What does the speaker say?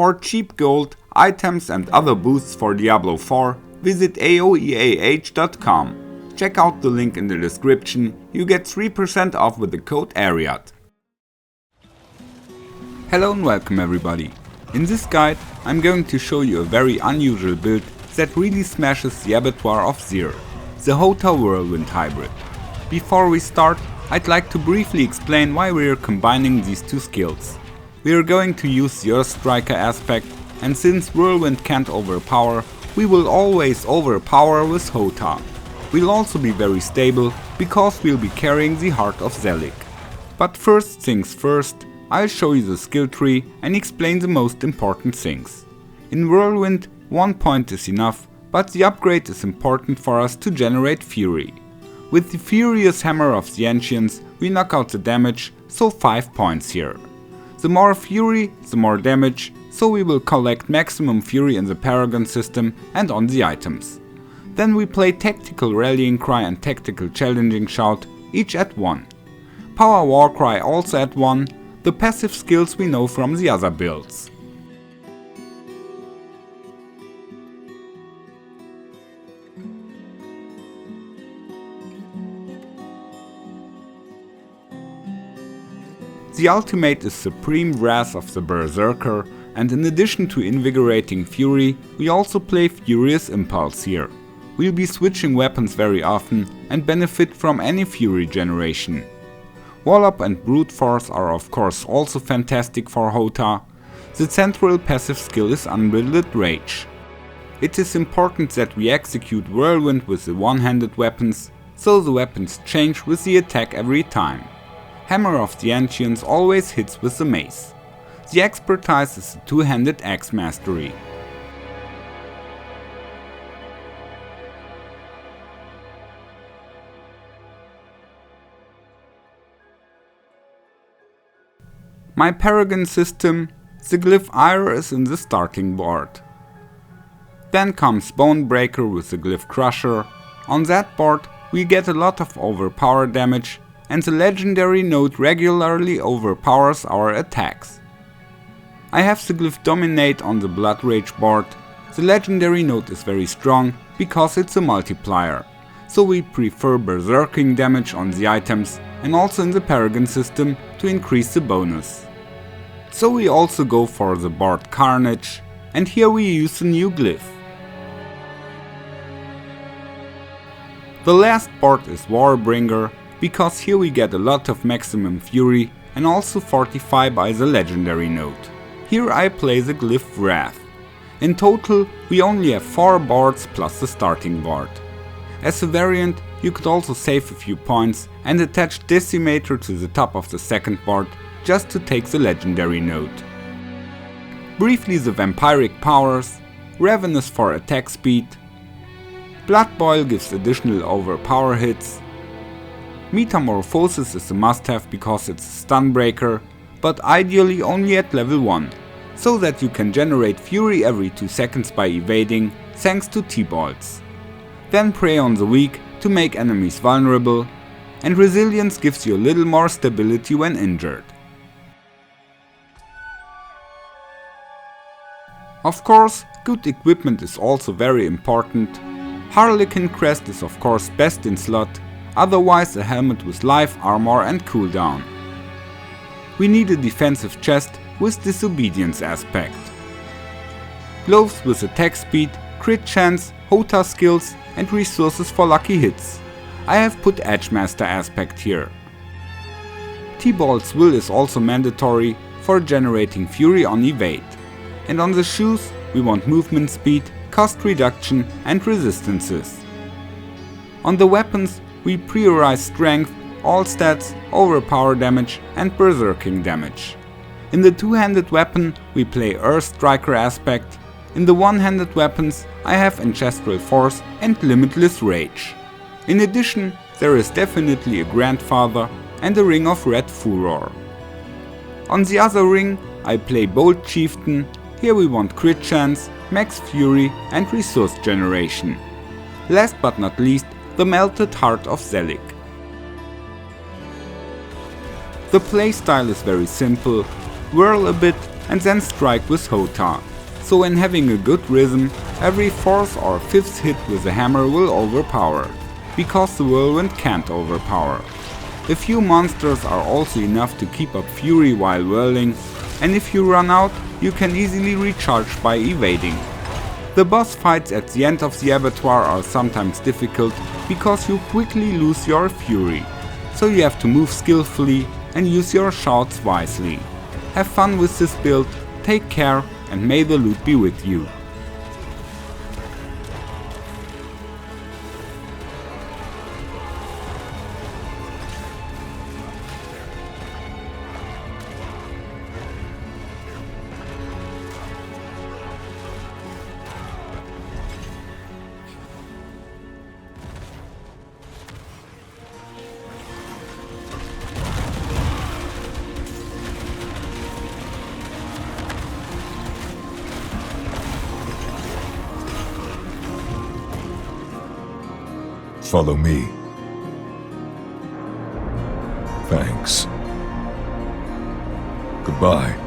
For cheap gold, items and other boosts for Diablo 4, visit aoeah.com. Check out the link in the description, you get 3% off with the code ARIAD. Hello and welcome everybody. In this guide I'm going to show you a very unusual build that really smashes the Abattoir of Zir, the Hota-Whirlwind hybrid. Before we start, I'd like to briefly explain why we are combining these two skills. We are going to use the Earth Striker aspect, and since Whirlwind can't overpower, we will always overpower with Hota. We'll also be very stable, because we'll be carrying the Heart of Zelig. But first things first, I'll show you the skill tree and explain the most important things. In Whirlwind, 1 point is enough, but the upgrade is important for us to generate Fury. With the Furious Hammer of the Ancients, we knock out the damage, so 5 points here. The more Fury, the more damage, so we will collect maximum Fury in the Paragon System and on the items. Then we play Tactical Rallying Cry and Tactical Challenging Shout, each at 1. Power War Cry also at 1, the passive skills we know from the other builds. The ultimate is Supreme Wrath of the Berserker, and in addition to invigorating Fury, we also play Furious Impulse here. We'll be switching weapons very often and benefit from any Fury generation. Wallop and Brute Force are of course also fantastic for Hota. The central passive skill is Unbridled Rage. It is important that we execute Whirlwind with the one-handed weapons, so the weapons change with the attack every time. Hammer of the Ancients always hits with the mace. The expertise is the two-handed axe mastery. My Paragon system, the glyph Ire is in the starting board. Then comes Bonebreaker with the glyph Crusher. On that board we get a lot of overpower damage, and the legendary node regularly overpowers our attacks. I have the glyph Dominate on the Blood Rage board. The legendary node is very strong because it's a multiplier, so we prefer berserking damage on the items and also in the Paragon system to increase the bonus. So we also go for the board Carnage, and here we use the new glyph. The last board is Warbringer, because here we get a lot of maximum Fury and also fortify by the legendary node. Here I play the glyph Wrath. In total we only have 4 boards plus the starting board. As a variant you could also save a few points and attach Decimator to the top of the second board just to take the legendary node. Briefly the Vampiric Powers, Ravenous for attack speed, Blood Boil gives additional overpower hits, Metamorphosis is a must-have because it's a stun breaker, but ideally only at level 1, so that you can generate Fury every 2 seconds by evading, thanks to T-Balls. Then Prey on the Weak to make enemies vulnerable, and Resilience gives you a little more stability when injured. Of course, good equipment is also very important. Harlequin Crest is of course best in slot, otherwise a helmet with life armor and cooldown. We need a defensive chest with Disobedience aspect. Gloves with attack speed, crit chance, Hota skills and resources for lucky hits. I have put Edgemaster aspect here. T-Ball's Will is also mandatory for generating Fury on evade. And on the shoes we want movement speed, cost reduction and resistances. On the weapons we prioritize strength, all stats, overpower damage and berserking damage. In the two-handed weapon we play Earth Striker aspect. In the one-handed weapons I have Ancestral Force and Limitless Rage. In addition there is definitely a Grandfather and a Ring of Red Furor. On the other ring I play Bold Chieftain. Here we want crit chance, max fury and resource generation. Last but not least, the Melted Heart of Zelig. The playstyle is very simple, whirl a bit, and then strike with Hota. So when having a good rhythm, every 4th or 5th hit with the hammer will overpower, because the whirlwind can't overpower. A few monsters are also enough to keep up fury while whirling, and if you run out, you can easily recharge by evading. The boss fights at the end of the Abattoir are sometimes difficult because you quickly lose your fury, so you have to move skillfully and use your shouts wisely. Have fun with this build, take care, and may the loot be with you. Follow me. Thanks. Goodbye.